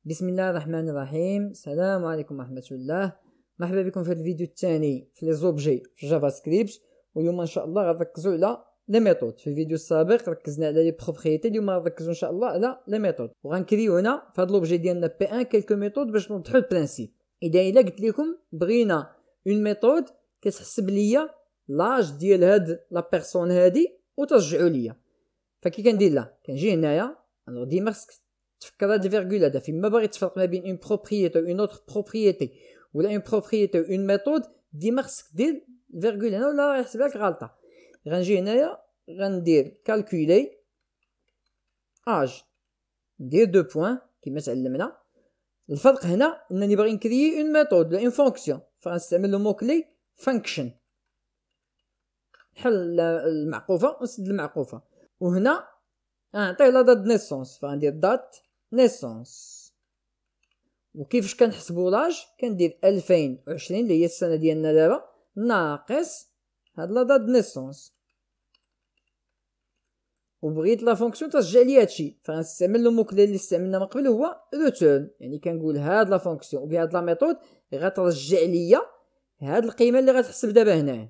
بسم الله الرحمن الرحيم. السلام عليكم ورحمة الله. مرحبا بكم في هذا الفيديو الثاني في لي زوبجي في جافا سكريبت. واليوم ان شاء الله غنركزوا على لي ميثود. في الفيديو السابق ركزنا على لي بروبريتي، اليوم غنركزوا ان شاء الله على لي ميثود، وغنكريو هنا في هذا لوبجي ديالنا بي 1 كلكو ميثود باش نوضحوا البرانسيب. الا قلت لكم بغينا اون ميثود كتحسب ليا لاج ديال هاد لا بيرسون هادي وترجعوا ليا، فكي كندير لا كنجي هنايا ديما خصك تفكر هاد الفيرغول هذا فيما باغي تفرق ما بين اون بروبريتي و اون اوتر بروبريتي ولا اون بروبريتي و اون ميثود، ديما خصك دير الفيرغول هنا ولا يحسب لك غلطه. غنجي هنايا غندير كالكولي اج، ندير دو بوين كما تعلمنا. الفرق هنا انني باغي نكريي اون ميثود ولا اون فونكسيون، فغنستعمل لو مو كلي فانكشن، نحل المعقوفه ونسد المعقوفه، وهنا نعطيه لا دات نيسونس، فغندير دات نيسونس. وكيفاش كنحسبوا لاج؟ كندير 2020 اللي هي السنه ديالنا دابا ناقص هاد لا دات نيسونس، وبغيت لا فونكسيون ترجع لي هادشي، فغنستعمل لو موكلي اللي استعملنا من قبل هو ريتيرن، يعني كنقول هاد لا فونكسيون وبهاد لا ميثود غترجع ليا هاد القيمه اللي غتحسب دابا هنايا.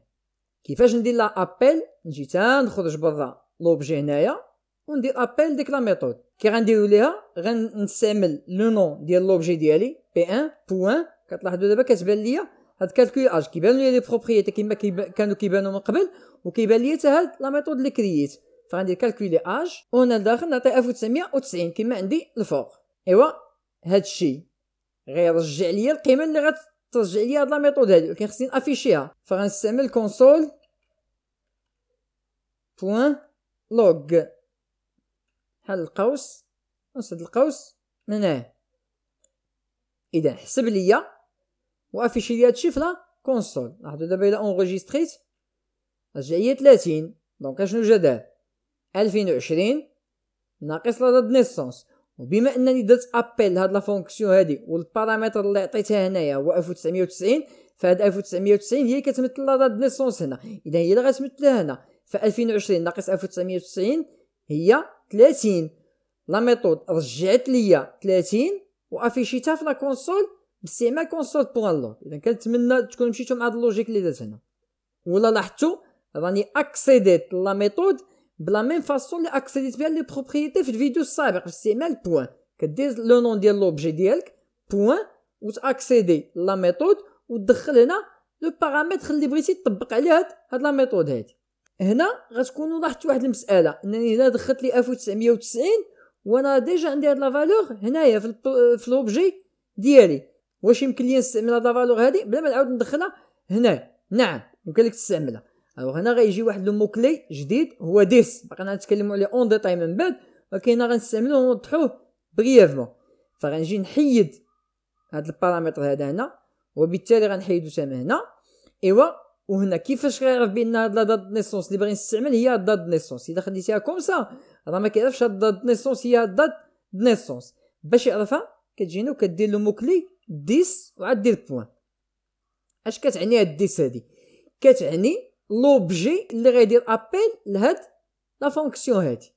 كيفاش ندير لا ابل؟ نجي نخرج برا لوبجي هنايا وندير ابل ديك لا ميثود. كي غنديروا ليها غنستعمل لو نون ديال لوبجي ديالي بي 1 بوين. كتلاحظوا دابا كتبان ليا هاد كالكول اج، كيبانوا لي لي بروبريتي كما كانوا كيبانوا من قبل، وكيبان ليا حتى هاد لا ميثود اللي كرييت. فغندير كالكولي اج وهنا لداخل نعطي 1990 كما عندي الفوق. ايوا هادشي غيرجع ليا القيمه اللي غترجع ليا هاد لا ميثود هادي، ولكن خصني نافيشيها، فغنستعمل كونسول بوين لوغ، حل القوس ونسد القوس من هنا. اذا حسب ليا وافيشي لي هادشي في لا كونسول. لاحظوا دابا الا اونغيستريت رجع ليا 30، دونك اشنو جا دار 2020 ناقص لا دات نيسونس. وبما انني درت ابل هاد لا فونكسيون هادي والبارامتر اللي عطيتها هنايا هو 1990، فهاد 1990 هي اللي كتمثل لا دات نيسونس هنا، اذا هي اللي غتمثلها هنا. ف 2020 ناقص 1990 هي 30. لا ميثود رجعت ليا 30 وافيشيتها في لا كونسول باستعمال كونسول بوين لوغ. اذا كنتمنى تكونوا مشيتوا مع هاد اللوجيك اللي درت هنا، ولا لاحظتوا راني اكسيديت لا ميثود بلا ميم فاصون اللي اكسيديت بها لي بروبريتي في الفيديو السابق باستعمال بوين. كدير لو نون ديال لوبجي ديالك بوين وتاكسيدي لا ميثود وتدخل هنا لو بارامتر اللي بغيتي تطبق عليه هاد لا ميثود هادي. هنا غتكونوا لاحظتوا واحد المساله، انني هنا دخلت لي 1990 وانا ديجا عندي هاد لا فالور هنايا في لوبجي ديالي. واش يمكن لي نستعمل هاد لا فالور هادي بلا ما نعاود ندخلها هنا؟ نعم يمكن لك تستعملها. الوغ هنا غيجي واحد لو مو كلي جديد هو ديس، باقي غنتكلموا عليه اون ديتاي من بعد، ولكن هنا غنستعملوه ونوضحوه بريفمون. فغنجي نحيد هاد البارامتر هذا هنا، وبالتالي غنحيدو تما هنا. ايوا وهنا كيفاش غيعرف بان هاد لا دات نيسونس اللي باغي نستعمل هي هاد دات نيسونس؟ اذا خديتيها كوم سا راه ما كيعرفش هاد دات نيسونس هي هاد دات نيسونس. باش يعرفها كتجينا وكدير له موكلي ديس وعاد دير بوين. اش كتعني هاد ديس هادي؟ كتعني لوبجي اللي غيدير ابل لهاد لا فونكسيون هادي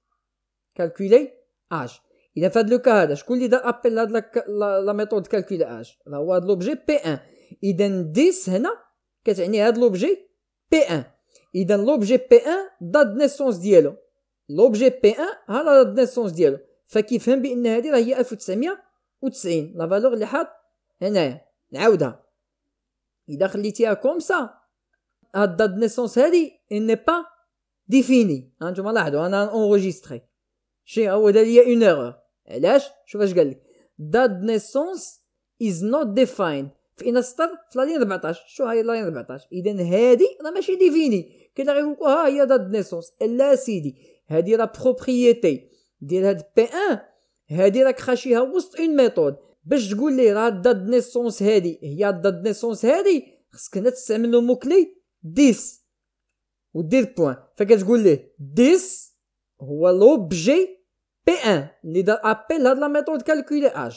كالكولي اج. اذا فهاد لو كا هذا شكون اللي دار ابل لهاد لا ميثود كالكولي اج؟ راه هو هاد لوبجي بي 1. اذا ديس هنا كتعني هاد لوبجي بي 1. اذا لوبجي بي 1 دات نيسونس ديالو، لوبجي بي 1 ها لا دات نيسونس ديالو، فكيفهم بان هذه راه هي 1990 لا فالور اللي حاط هنايا. نعاودها، اذا خليتيها كوم سا هاد دات نيسونس هادي ان با ديفيني. هانتوما لاحظوا انا اونغيستري شي هو دار ليا اون ايرور. علاش؟ شوف اش قال لك دات نيسونس از نوت ديفايند في انستر في لين 14. شو هاي لين 14؟ اذا هادي راه ماشي ديفيني. كاين اللي غيقول ها هي دات نيسونس، لا سيدي هادي راه بروبريتي ديال هاد بي 1 هادي راك خاشيها وسط اون ميثود. باش تقول لي راه دات نيسونس هادي هي دات نيسونس هادي خصك هنا تستعمل لو موكلي ديس ودير بوين. فكتقول ليه ديس هو لوبجي بي 1 اللي دار ابل هاد لا ميثود كالكولي اج.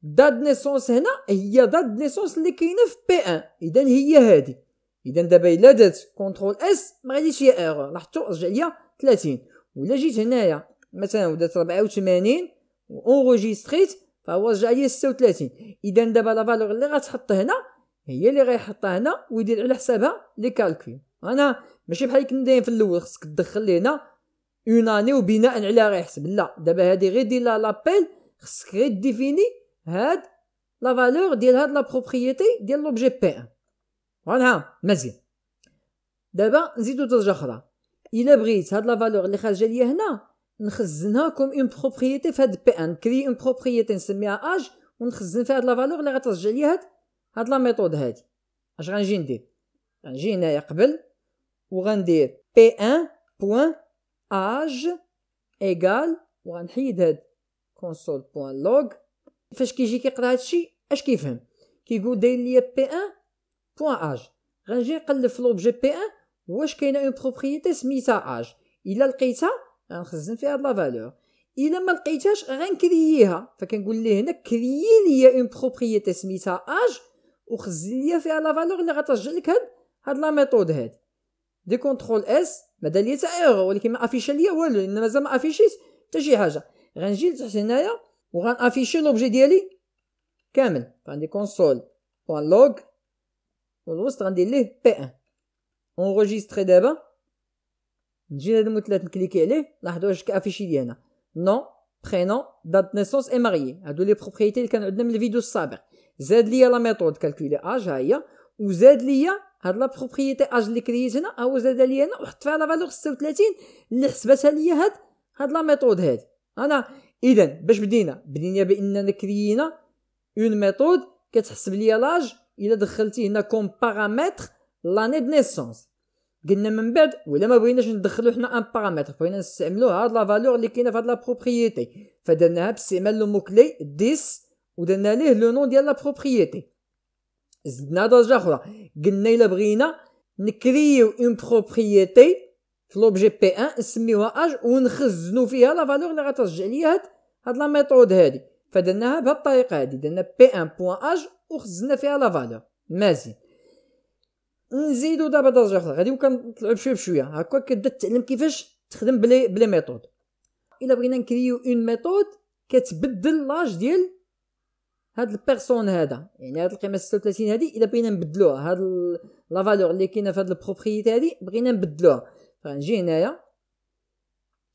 دات نيسونس هنا هي دات نيسونس اللي كاينه في بي 1، اذا هي هادي. اذا دابا الا درت كونترول اس ما غاديش هي ايرور، لاحظتوا رجع ليا 30. ولا جيت هنايا مثلا ودرت 84 واونغيستريت فهو رجع لي 36. اذا دابا لا فالور اللي غتحط هنا هي اللي غيحطها هنا ويدير على حسابها لي كالكول. انا ماشي بحال كنت داير في الاول خصك تدخل لي هنا اون اني وبناء عليها غيحسب. لا، دابا هادي غير دير لها لابيل، خصك غير ديفيني هاد لا فالور ديال هاد لا بروبريتي ديال لوبجي بي 1. فوالا مزيان. دابا نزيدو درجه اخرى. الا بغيت هاد لا فالور اللي خارجه ليا هنا نخزنها كوم اون بروبريتي في هاد بي 1، نكري اون بروبريتي نسميها اج ونخزن فيها هاد لا فالور اللي غترجع ليا هاد لا ميثود هادي. اش غنجي ندير؟ غنجي هنايا قبل وغندير بي 1 بوين اج ايغال وغنحيد هاد كونسول بوين لوغ. فاش كيجي كيقرا هادشي اش كيفهم؟ كيقول داير ليا بي 1 بوين اج. غنجي نقلب في لوبجي بي 1 واش كاينه اون بروبريتي سميتها اج. الا لقيتها غنخزن فيها هاد لا فالور، الا ما لقيتهاش غنكرييها. فكنقول ليه هنا كريي ليا اون بروبريتي سميتها اج وخزن ليا فيها لا فالور اللي غترجع لك هاد لا ميثود هادي. دي كونترول اس ما دار ليا حتى ايرور ولكن ما افيشا ليا والو لان مازال ما افيشيش حتى شي حاجه. غنجي لتحت هنايا وغنافيشي لوبجي ديالي كامل. عندي كونسول بوين لوغ والوسط غندير ليه بي 1 اونغيستري. دابا نجي لهاد المثلث نكليكي عليه، لاحظوا واش كافيشي لي هنا نو برينون دات نيسونس اي ماريي. هادو لي بروبريتي اللي كانوا عندنا من الفيديو السابق. زاد ليا لا ميثود كالكولي اج ها هي، وزاد ليا هاد لا بروبريتي اج اللي كرييت هنا هو زاد ليا هنا وحط فيها لا فالور 36 اللي حسبتها ليا هاد لا ميثود هادي. انا اذا باش بدينا باننا كريينا اون ميثود كتحسب ليا لاج الا دخلتي هنا كوم بارامتر لاني دو نيسونس. قلنا من بعد ولا ما بغيناش ندخلو حنا ان بارامتر، بغينا نستعملو هاد لا فالور اللي كاينه في هاد لا بروبريتي، فدرناها باستعمال لو مو كلي 10 ودرنا ليه لو نون ديال لا بروبريتي. زدنا درجه اخرى، قلنا الا بغينا نكريو اون بروبريتي في لوبجي بي 1 نسميوها اج ونخزنو فيها لا فالور اللي غترجع ليا هاد لا ميثود هادي. فدرناها بهاد الطريقه هادي، درنا بي 1 بوين اج وخزنا فيها لا فالور. مزيان. نزيدو دابا درجه اخرى، غادي كنطلعو بشويه بشويه هكا كتبدا تتعلم كيفاش تخدم بلي ميثود. الا بغينا نكريو اون ميثود كتبدل لاج ديال هاد البيرسون هذا، يعني هاد القيمه 36 هادي الا بغينا نبدلوها هاد لا فالور اللي كاينه في هاد البروبريتي هادي بغينا نبدلوها، فنجي هنايا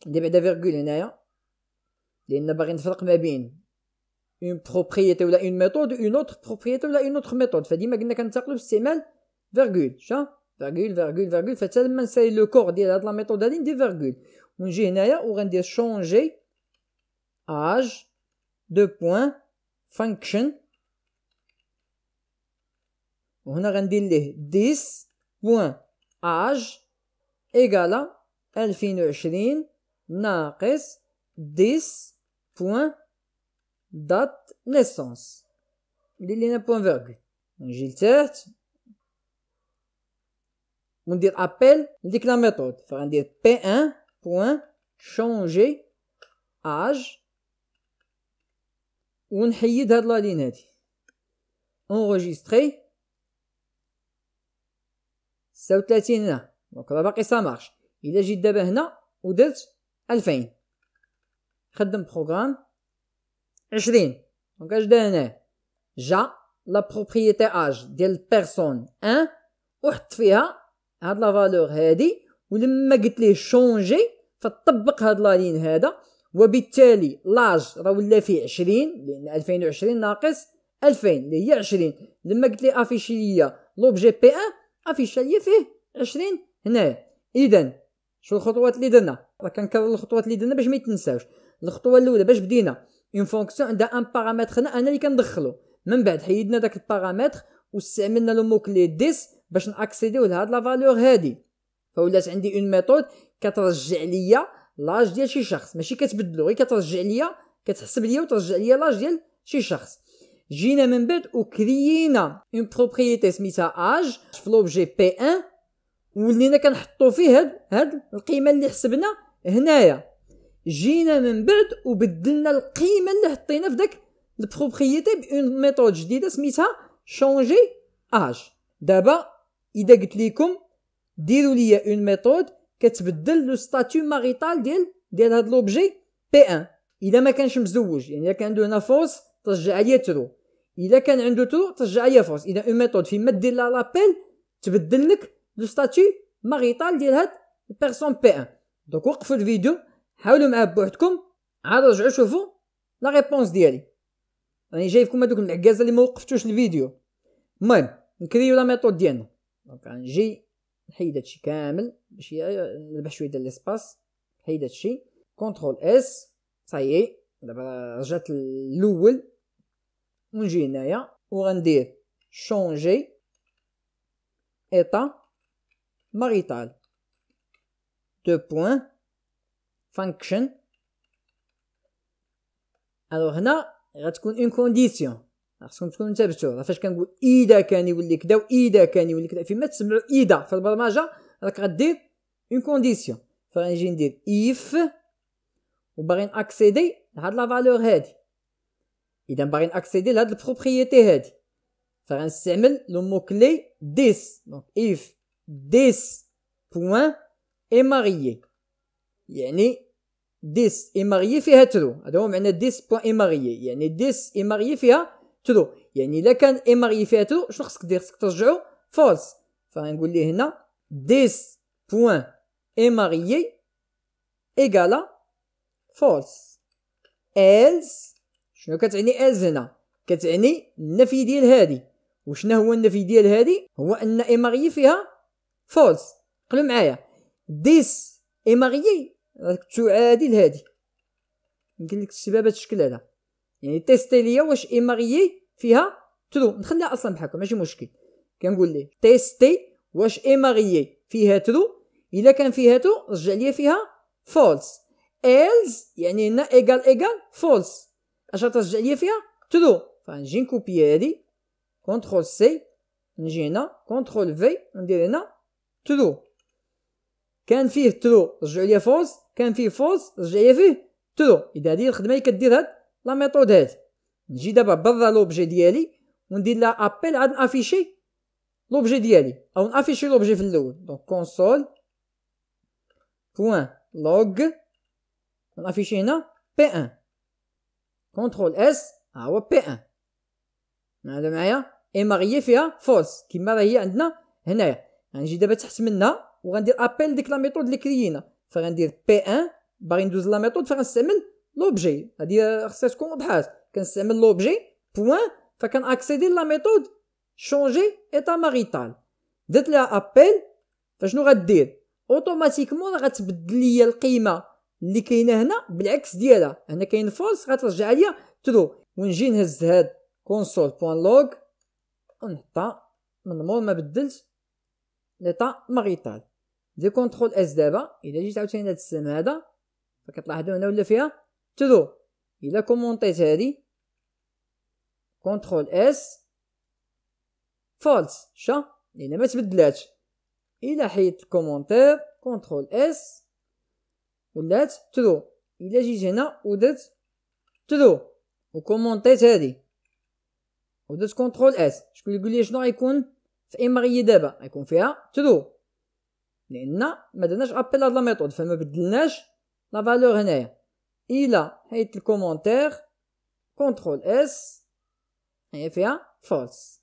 ندير بعدا فيرغول هنايا لان باغي نفرق ما بين اون بروبريتي ولا اون ميثود و اون اوتر بروبريتي ولا اون اوتر ميثود. فديما قلنا كنتقلوا باستعمال فيرغول. فيرغول فيرغول فيرغول حتى لما نسالي لو كور ديال هاد لا ميثود هادي ندير فيرغول ونجي هنايا وغندير شونجي اج دو بوين فانكشن وهنا غندير ليه 10 بوين اج ايغالا 2020 ناقص 10 بوين دات نيسونس. ندير لينا بوين فيرغول نجي لتحت وندير ابل لديك لا ميثود. فغندير بي 1 بوين شونجي اج ونحيد هاد لا لين هادي اونغيستري 36 هنا. دونك راه باقي سا مارش. الا جيت دابا هنا ودرت 2000 خدم بروغرام 20 دونك اش دا هنا جا لا بروبريتي اج ديال بيرسون 1 وحط فيها هاد لا فالور هادي، ولما قلت ليه شونجي فطبق هاد لا لين هذا وبالتالي لاج راه ولا فيه 20 لان 2020 ناقص 2000 اللي هي 20. لما قلت لي افيشي ليا لوبجي بي 1 افيشا ليا فيه 20 هنا. اذا شو الخطوات اللي درنا؟ راه كنكرر الخطوات اللي درنا باش ما يتنساوش. الخطوه الاولى باش بدينا اون فونكسيون عندها ان بارامتر هنا انا اللي كندخلو، من بعد حيدنا داك البارامتر واستعملنا لو مو كلي 10 باش ناكسيديو لهاد لا فالور هادي. فولات عندي اون ميثود كترجع ليا لاج ديال شي شخص، ماشي كتبدلو غير كترجع ليا كتحسب ليا وترجع ليا لاج ديال شي شخص. جينا من بعد وكريينا اون بروبريتي سميتها اج في لوبجي بي 1 ولينا كنحطو فيه هاد القيمه اللي حسبنا هنايا. جينا من بعد وبدلنا القيمه اللي حطينا في داك البروبريتي بون ميثود جديده سميتها شونجي اج. دابا اذا قلت لكم ديروا ليا اون ميثود كتبدل لو ستاتيو ماريتال ديال هاد لوبجي بي 1 اذا ما كانش مزوج، يعني الا كان عنده هنا فوس ترجع ليا ترو. الا كان عنده ترو ترجع ليا فولس. اذا اون ميثود فين ما دير لا لابيل تبدل لك لو ستاتيو ماريتال ديال هاد البيرسون بي 1. دونك وقفوا الفيديو، حاولوا معاه بوحدكم، عاد رجعوا شوفوا لا ريبونس ديالي. راني جايبكم هذوك المعكازه اللي ما وقفتوش الفيديو. المهم نكريو لا ميثود ديالنا. دونك غنجي نحيد هادشي كامل باش نربح شويه ديال ليسباس. نحيد هادشي كونترول اس صايي. دابا رجعت الاول ونجي هنايا وغندير شونجي ايطا ماريتال دو بوين فانكشن. الوغ هنا غتكون اون كونديسيون خاصكم تكونوا انتبهتوا فاش كنقول اذا كان يولي كذا واذا كان يولي كذا. فيما تسمعوا اذا في البرمجه راك غدير اون كونديسيون. فغنجي ندير اف وباغي ناكسيدي لهاد لا فالور هادي. اذا باغي ناكسيدي لهاد البروبريتي هادي فغنستعمل لو مو كلي ديس. دونك اف ديس بوين اي ماريي، يعني ديس اي ماريي فيها ترو. هذا هو معنى ديس بوين اي ماريي، يعني ديس اي ماريي فيها ترو. يعني الا كان اي ماريي فيها ترو شنو خصك دير؟ خصك ترجعو فولس. فغنقول ليه هنا ديس بوين اي ماريي ايكالا فولس. إلز شنو كتعني إلز هنا؟ كتعني النفي ديال هادي. وشنو هو النفي ديال هادي؟ هو ان اي ماريي فيها فولس. قلو معايا ديس اي ماريي تعادل هادي. يمكن لك تكتبها بهذا الشكل هذا، يعني تيستي ليا واش اي ماريي فيها ترو. نخليها اصلا بحال هكا ماشي مشكل. كنقول ليه تيستي واش اي ماريي فيها ترو. الا كان فيها ترو رجع ليا فيها فولس. إلز يعني هنا ايكال فولس. اش غترجع ليا فيها ترو. فنجي نكوبي هادي كونترول سي، نجي هنا كونترول في ندير هنا ترو. كان فيه ترو رجع ليا فولس، كان فيه فولس رجع ليا فيه ترو. اذا هذه الخدمه اللي كدير هاد لا ميثود هادي. نجي دابا برا لوبجي ديالي وندير لا ابيل عاد نافيشي لوبجي ديالي او نافيشي لوبجي في الاول. دونك كونسول بوين لوغ نافيشي هنا بي 1 كونترول اس. ها هو بي 1 معايا اي ماريي فيها فولس كيما راه هي عندنا هنايا. غنجي دابا تحت منها وغندير ابيل ديك لا ميثود اللي كريينا. فغندير بي 1 باغي ندوز لا ميثود فغنستعمل لوبجي. هادي خصها تكون وضحات. كنستعمل لوبجي بوين فكان اكسيدي لا ميثود شونجي ايطا ماريتال. درت لها ابيل فشنو غدير؟ اوتوماتيكمون غتبدل ليا القيمه اللي كاينه هنا بالعكس ديالها. هنا كاين فولس غترجع ليا ترو. ونجي نهز هاد كونسول بوين لوغ ونحطها من مور ما بدلت ليطا ماريتال. دي كونترول اس. دابا الا جيت عاوتاني هاد السهم هذا فكتلاحظوا هنا ولا فيها ترو. الا كومونطيت هادي كونترول اس فولس شا لان ما تبدلاتش. الا حيدت الكومونتير كونترول اس ولات ترو. الا جيت هنا ودرت ترو وكومونطيت هادي ودرت كونترول اس، شكون يقول لي شنو غيكون في اي ماريي؟ دابا غيكون فيها ترو لان ما درناش ابيل هاد لا ميثود فما بدلناش لا فالور هنايا. الا حيدت الكومونتير كونترول اس هي فيها فولس.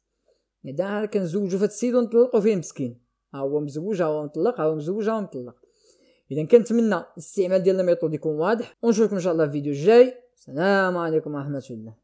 اذا كنزوجو في هاد السيد ونطلقو فيه مسكين. ها هو مزوج ها هو مطلق ها هو مزوج ها هو مطلق. اذا كنتمنى الاستعمال ديال الميثود يكون واضح ونشوفكم ان شاء الله في الفيديو الجاي. السلام عليكم ورحمه الله.